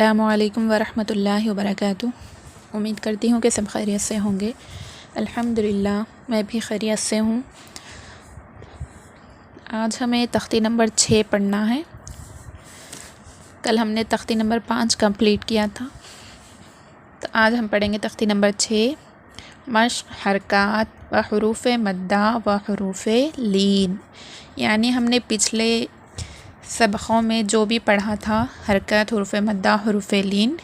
अस्सलामु अलैकुम वरहमतुल्लाहि वबरकातुहू। उम्मीद करती हूँ कि सब खैरियत से होंगे। अल्हम्दुलिल्लाह मैं भी खैरियत से हूँ। आज हमें तख्ती नंबर 6 पढ़ना है। कल हमने तख्ती नंबर 5 कंप्लीट किया था, तो आज हम पढ़ेंगे तख्ती नंबर 6, मश्क हरकात व हुरूफ़ मद्दा व हुरूफ़ लीन। यानी हमने पिछले सबक़ों में जो भी पढ़ा था, हरकत, हुरूफ़ मद्दा, हुरूफ़ लीन,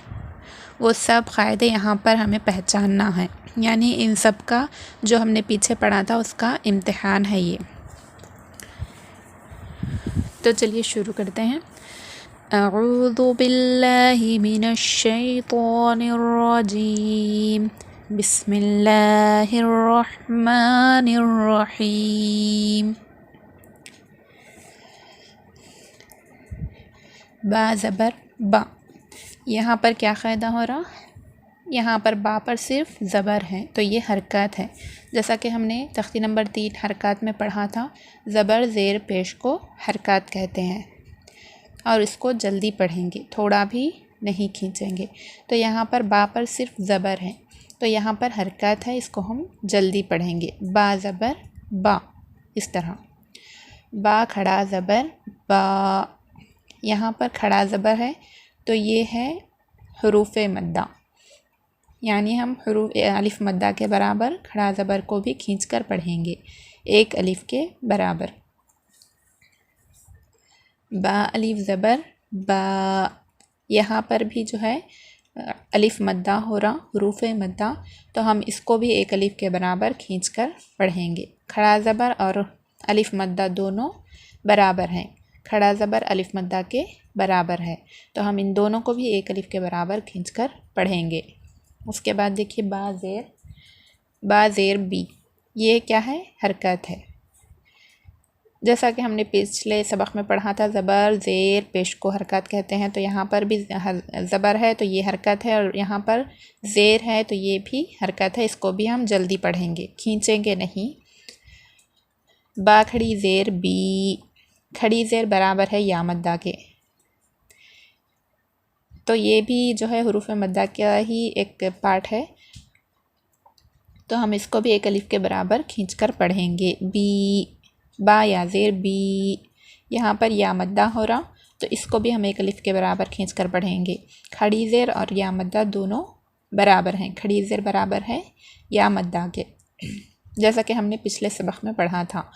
वो सब क़ायदे यहाँ पर हमें पहचानना है। यानी इन सब का जो हमने पीछे पढ़ा था उसका इम्तिहान है ये। तो चलिए शुरू करते हैं। अऊज़ु बिल्लाहि मिनश शैतानिर रजीम, बिस्मिल्लाहिर रहमानिर रहीम। बा ज़बर बा। यहाँ पर क्या क़ायदा हो रहा? यहाँ पर बा पर सिर्फ ज़बर है, तो ये हरकत है। जैसा कि हमने तख्ती नंबर 3 हरकत में पढ़ा था, ज़बर ज़ेर पेश को हरकत कहते हैं और इसको जल्दी पढ़ेंगे, थोड़ा भी नहीं खींचेंगे। तो यहाँ पर बा पर सिर्फ ज़बर है, तो यहाँ पर हरकत है, इसको हम जल्दी पढ़ेंगे। बा ज़बर बा, इस तरह। बा खड़ा ज़बर बा। यहाँ पर खड़ा ज़बर है, तो ये है हुरूफ़ मद्दा। यानी हम अलिफ़ मद्दा के बराबर खड़ा ज़बर को भी खींचकर पढ़ेंगे, एक अलिफ़ के बराबर। बा अलिफ़ ज़बर बा। यहाँ पर भी जो है अलिफ़ मद्दा हो रहा, हुरूफ़ मद्दा, तो हम इसको भी एक अलिफ़ के बराबर खींचकर पढ़ेंगे। खड़ा ज़बर और अलिफ़ मद्दा दोनों बराबर हैं, खड़ा ज़बर अलिफ़ मद्दा के बराबर है, तो हम इन दोनों को भी एक अलिफ़ के बराबर खींचकर पढ़ेंगे। उसके बाद देखिए बा ज़ेर बी, ये क्या है? हरकत है। जैसा कि हमने पिछले सबक में पढ़ा था, ज़बर ज़ेर पेश को हरकत कहते हैं, तो यहाँ पर भी ज़बर है तो ये हरकत है, और यहाँ पर ज़ेर है तो ये भी हरकत है। इसको भी हम जल्दी पढ़ेंगे, खींचेंगे नहीं। बा खड़ी ज़ेर बी, खड़ी ज़ेर बराबर है या मद्दा के, तो ये भी जो है हुरूफ़ मद्दा का ही एक पार्ट है, तो हम इसको भी एक अलिफ़ के बराबर खींचकर पढ़ेंगे। बी, बा या ज़ेर बी। यहाँ पर या मद्दा हो रहा, तो इसको भी हम एक अलिफ़ के बराबर खींचकर पढ़ेंगे। खड़ी ज़ेर और या मद्दा दोनों बराबर हैं, खड़ी ज़ेर बराबर है या मद्दा के, जैसा कि हमने पिछले सबक में पढ़ा था,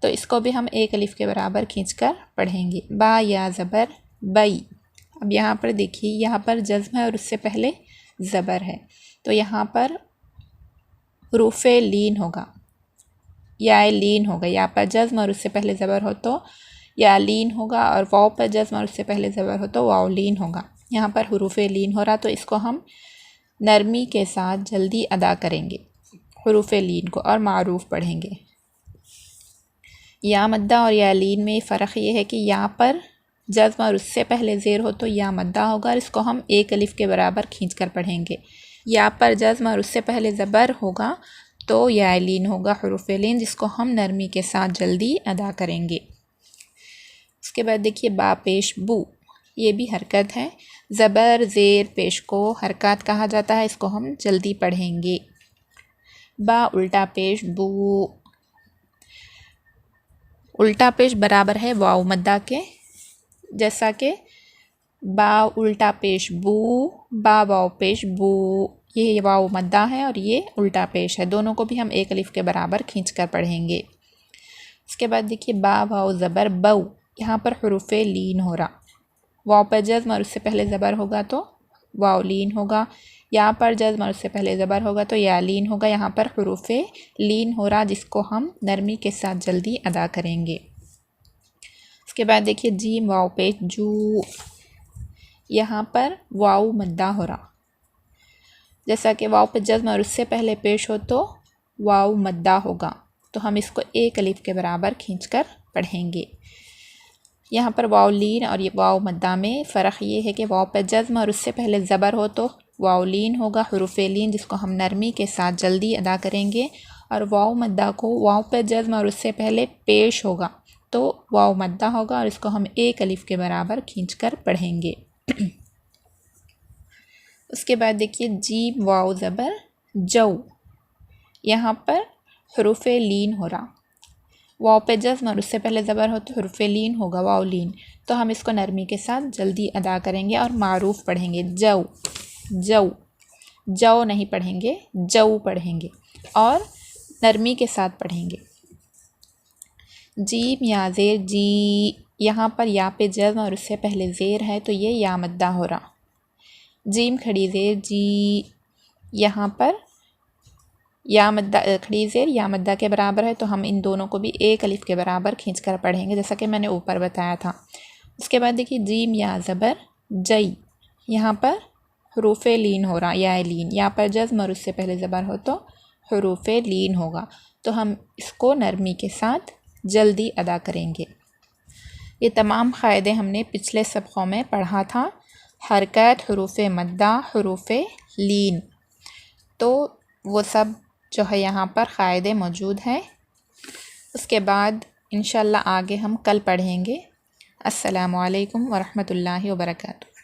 तो इसको भी हम एक अलिफ़ के बराबर खींचकर पढ़ेंगे। बा या ज़बर बई। अब यहाँ पर देखिए, यहाँ पर जज़्म है और उससे पहले ज़बर है, तो यहाँ पर हुरूफ़ लीन होगा, या लीन होगा। यहाँ पर जज़्म और उससे पहले ज़बर हो तो या लीन होगा, और वाव पर जज़्म और उससे पहले ज़बर हो तो वाव लीन होगा। यहाँ पर हुरूफ़ लीन हो रहा, तो इसको हम नरमी के साथ जल्दी अदा करेंगे, हुरूफ़ लीन को, और मारूफ़ पढ़ेंगे। या मद्दा और या लीन में फ़र्क ये है कि यहाँ पर जज़्म और उससे पहले ज़ेर हो तो या मद्दा होगा, और इसको हम एक अलिफ़ के बराबर खींचकर पढ़ेंगे। यहाँ पर जज़्म और उससे पहले ज़बर होगा तो या लीन होगा, हुरूफ़ लीन, जिसको हम नरमी के साथ जल्दी अदा करेंगे। उसके बाद देखिए बा पेश बू, ये भी हरकत है। ज़बर ज़ेर पेश को हरकत कहा जाता है, इसको हम जल्दी पढ़ेंगे। बा उल्टा पेश बू। उल्टा पेश बराबर है वाव मद्दा के, जैसा कि बा उल्टा पेश बू, बा वाव पेश बू। ये वाव मद्दा है और ये उल्टा पेश है, दोनों को भी हम एक अलिफ़ के बराबर खींचकर पढ़ेंगे। उसके बाद देखिए बा वाव ज़बर बऊ। यहाँ पर हुरूफ़ लीन हो रहा, वाव पर जज़्म और उससे पहले ज़बर होगा तो वाव लीन होगा, यहाँ पर जज़्म और उससे पहले ज़बर होगा तो या लीन होगा। यहाँ पर हुरूफ़ लीन हो रहा, जिसको हम नरमी के साथ जल्दी अदा करेंगे। उसके बाद देखिए जीम वाव पेश जू। यहाँ पर वाव मद्दा हो रहा, जैसा कि वाव पे जज़्म और उससे पहले पेश हो तो वाव मद्दा होगा, तो हम इसको एक अलिफ़ के बराबर खींचकर पढ़ेंगे। यहाँ पर वाव लीन और ये वाव मद्दा में फ़र्क ये है कि वाव पे जज़्म और उससे पहले ज़बर हो तो वाव लीन होगा, हुरूफ़ लीन, जिसको हम नरमी के साथ जल्दी अदा करेंगे, और वाव मद्दा को वाव पे जज़्म और उससे पहले पेश होगा तो वाव मद्दा होगा, और इसको हम एक अलिफ़ के बराबर खींचकर पढ़ेंगे। उसके बाद देखिए जीम वाव ज़बर जऊ, यहाँ पर हरूफ लीन हो रहा, वाव पे जज़्म और उससे पहले ज़बर हो तो हरूफ लीन होगा, वाव लीन। तो हम इसको नरमी के साथ जल्दी अदा करेंगे और मारूफ पढ़ेंगे, जऊ जऊ, जऊ नहीं पढ़ेंगे, जऊ पढ़ेंगे और नरमी के साथ पढ़ेंगे। जीम या ज़ेर जी, यहाँ पर या पे जज़्म और उससे पहले ज़ेर है तो ये या मद्दा हो रहा। जीम खड़ी ज़ेर जी, यहाँ पर या मद्दा खड़ी ज़ेर या मद्दा के बराबर है तो हम इन दोनों को भी एक अलिफ के बराबर खींचकर पढ़ेंगे, जैसा कि मैंने ऊपर बताया था। उसके बाद देखिए जीम या ज़बर जई, यहाँ पर हरूफ लीन हो रहा, या लीन, यहाँ पर जज़्म और उससे पहले ज़बर हो तो हरूफ लीन होगा। तो हम इसको नरमी के साथ जल्दी अदा करेंगे। ये तमाम क़ायदे हमने पिछले सबक़ों में पढ़ा था, हरकत, हरूफ मद्दा, हरूफ लीन, तो वो सब जो है यहाँ पर क़ायदे मौजूद हैं। उसके बाद इंशाअल्लाह आगे हम कल पढ़ेंगे। अस्सलामु अलैकुम वरहमतुल्लाहि वबरकातुहू।